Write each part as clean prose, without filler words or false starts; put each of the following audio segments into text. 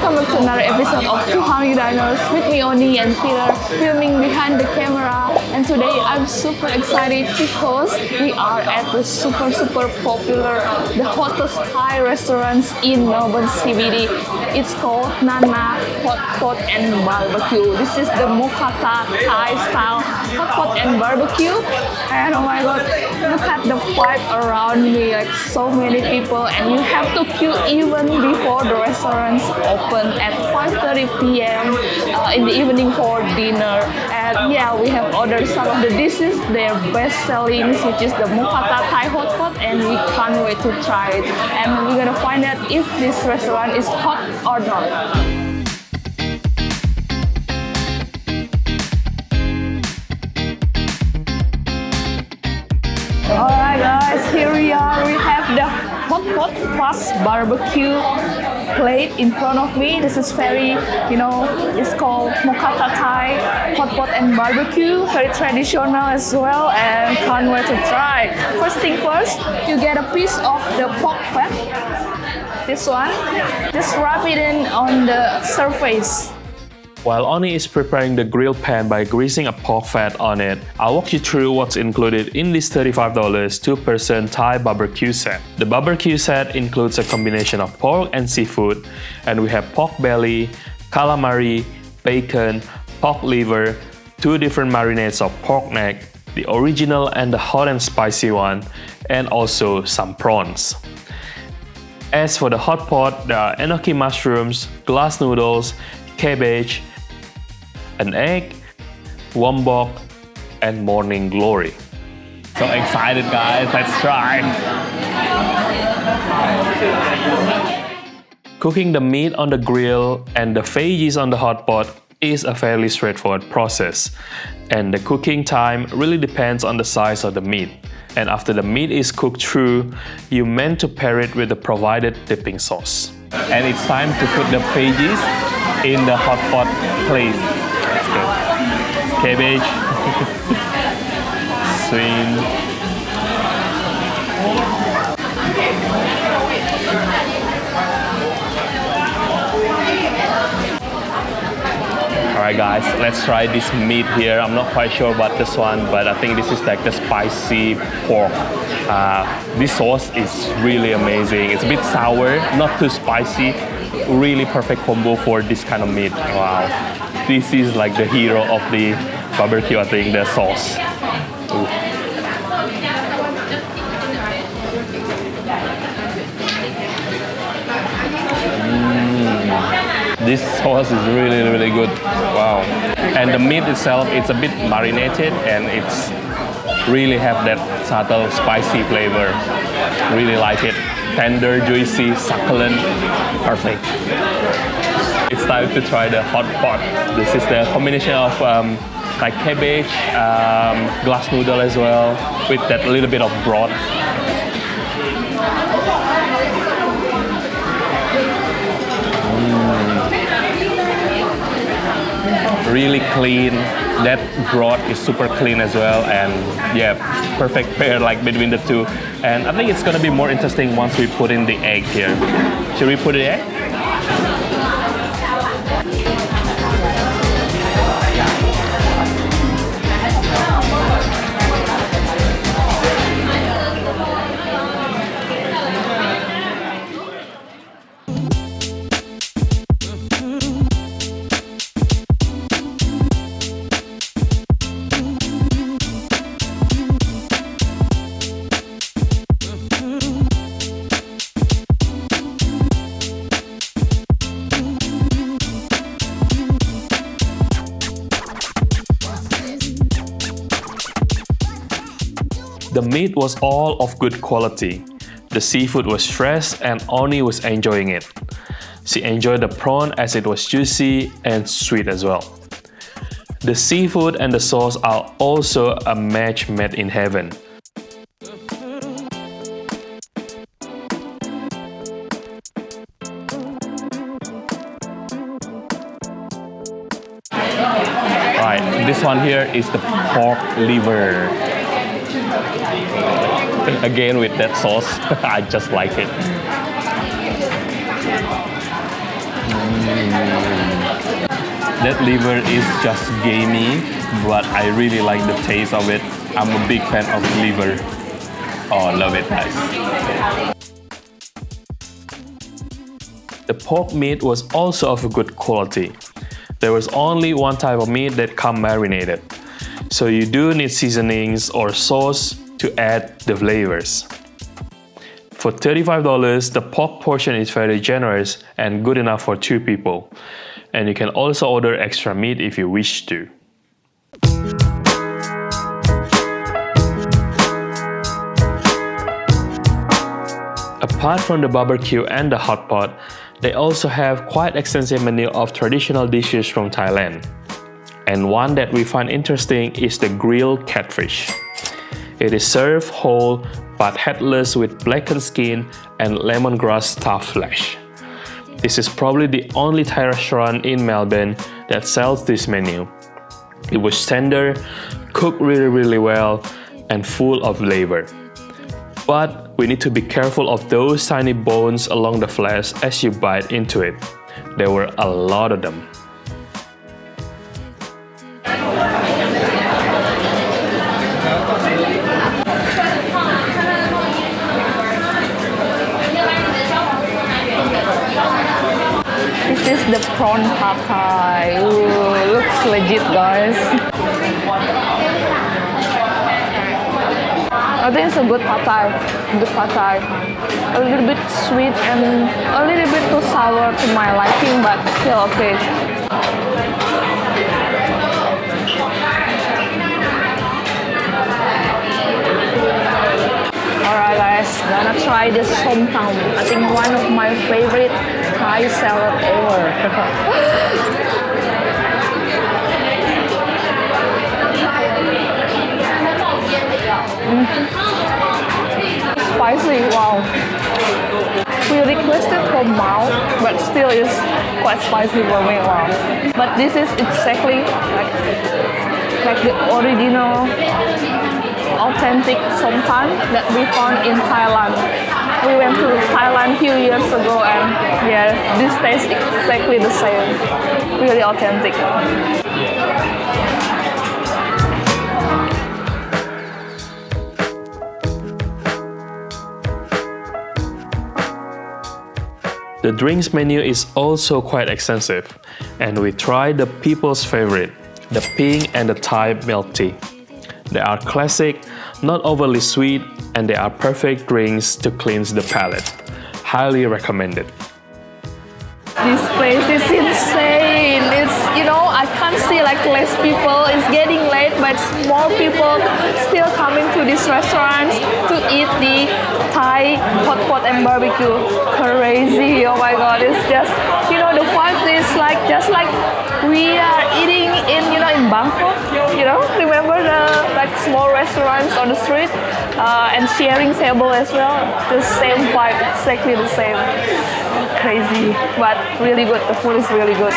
welcome back to another episode of Two Hungry Diners with me, Oni and Peter, filming behind the camera. And today I'm super excited because we are at the super popular, the hottest Thai restaurants in Melbourne CBD. It's called Hotpot and BBQ. This is the Mookata Thai style Hotpot and BBQ. And oh my god, look at the vibe around me, like so many people, and you have to queue even before the restaurants open at 5:30 p.m. In the evening for dinner. And yeah, we have ordered some of the dishes, their best sellings, which is the Mookata Thai Hotpot, and we can't wait to try it. And we're gonna find out if this restaurant is hot or not. Alright guys, here we are. We have the Hotpot plus barbecue plate in front of me. This is very, it's called Mookata Thai Hotpot and barbecue. Very traditional as well, and can't wait to try. First thing first, you get a piece of the pork fat. This one, just wrap it in on the surface. While Oni is preparing the grill pan by greasing a pork fat on it, I'll walk you through what's included in this $35 2-person Thai barbecue set. The barbecue set includes a combination of pork and seafood, and we have pork belly, calamari, bacon, pork liver, 2 different marinades of pork neck, the original and the hot and spicy one, and also some prawns. As for the hot pot, there are enoki mushrooms, glass noodles, cabbage, an egg, wombok, and morning glory. So excited guys, let's try! Cooking the meat on the grill and the veggies on the hot pot is a fairly straightforward process, and the cooking time really depends on the size of the meat. And after the meat is cooked through, you meant to pair it with the provided dipping sauce. And it's time to put the veggies in the hot pot plate. Let's go. Cabbage, swing. Alright guys, let's try this meat here. I'm not quite sure about this one, but I think this is like the spicy pork. This sauce is really amazing. It's a bit sour, not too spicy. Really perfect combo for this kind of meat. Wow. This is like the hero of the barbecue, I think, the sauce. Ooh. This sauce is really good. Wow. And the meat itself, it's a bit marinated and it's really have that subtle spicy flavor. Really like it. Tender, juicy, succulent, perfect. It's time to try the hot pot. This is the combination of like cabbage, glass noodle as well, with that little bit of broth. Really clean. That broth is super clean as well, and yeah, perfect pair like between the two. And I think it's gonna be more interesting once we put in the egg here. Should we put the egg? The meat was all of good quality. The seafood was fresh and Oni was enjoying it. She enjoyed the prawn as it was juicy and sweet as well. The seafood and the sauce are also a match made in heaven. Alright, this one here is the pork liver. Again with that sauce, I just like it. That liver is just gamey, but I really like the taste of it. I'm a big fan of liver. Oh, love it, guys. The pork meat was also of a good quality. There was only one type of meat that come marinated, so you do need seasonings or sauce to add the flavors. For $35, the pork portion is very generous and good enough for 2 people. And you can also order extra meat if you wish to. Apart from the barbecue and the hot pot, they also have quite extensive menu of traditional dishes from Thailand. And one that we find interesting is the grilled catfish. It is served whole but headless with blackened skin and lemongrass stuffed flesh. This is probably the only Thai restaurant in Melbourne that sells this menu. It was tender, cooked really well, and full of flavor. But we need to be careful of those tiny bones along the flesh as you bite into it. There were a lot of them. This is the prawn pad thai. Ooh, looks legit, guys. I think it's a good pad thai. Good pad thai. A little bit sweet and a little bit too sour to my liking, but still okay. Alright guys, gonna try this Som Tum. I think one of my favorite Thai salad ever. Spicy, wow. We requested for mild, but still is quite spicy for me, wow. But this is exactly like the original authentic Som Tum that we found in Thailand. We went to Thailand a few years ago and yeah, this tastes exactly the same. Really authentic. The drinks menu is also quite extensive, and we tried the people's favorite, the pink and the Thai milk tea. They are classic, not overly sweet, and they are perfect drinks to cleanse the palate. Highly recommended. This place is insane. It's, you know, I can't see like less people. It's getting late, but more people still coming to these restaurants to eat the Thai hot pot and barbecue. Crazy. Oh my god, it's just, you know, the vibe is like just like we are eating in, you know, in Bangkok. You know, remember the like small restaurants on the street and sharing table as well. The same vibe, exactly the same. Crazy, but really good. The food is really good.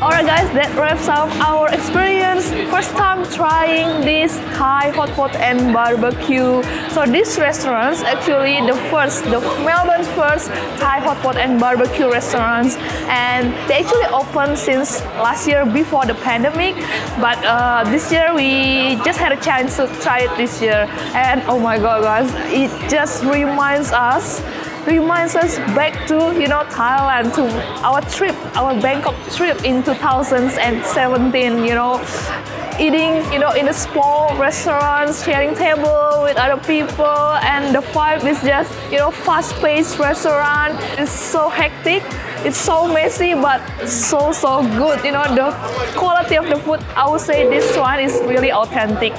Alright guys, that wraps up our experience. First time trying this Thai hot pot and barbecue. So this restaurant is actually the Melbourne's first Thai hot pot and barbecue restaurants, and they actually opened since last year before the pandemic. But this year we just had a chance to try it this year, and oh my god guys, it just reminds us back to, you know, Thailand, to our Bangkok trip in 2017, you know, eating, you know, in a small restaurant, sharing table with other people, and the vibe is just, you know, fast-paced restaurant. It's so hectic, it's so messy, but so good, you know. The quality of the food, I would say this one is really authentic.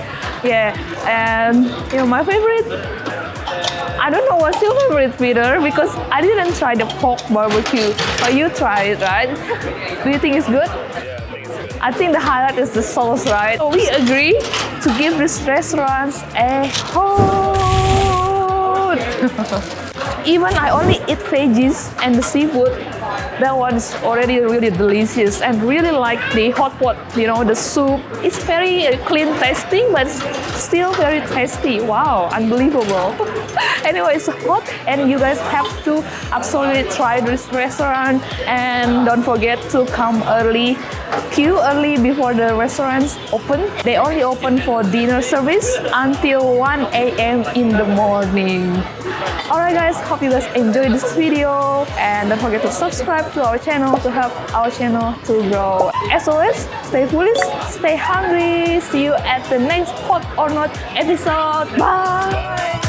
Yeah, and you know, my favorite, I don't know what's your favorite, Peter, because I didn't try the pork barbecue, but you tried it, right? Do you think it's good? I think the highlight is the sauce, right? So we agree to give this restaurant a hold. Even I only eat veggies and the seafood, That one's already really delicious and really like the hot pot, you know, the soup. It's very clean tasting, but still very tasty. Wow, unbelievable. Anyway, it's hot and you guys have to absolutely try this restaurant, and don't forget to come early. Queue early before the restaurants open. They only open for dinner service until 1 a.m. in the morning. Alright guys, hope you guys enjoyed this video, and don't forget to subscribe to our channel to help our channel to grow. As always, stay foolish, stay hungry. See you at the next Hot or Not episode. Bye!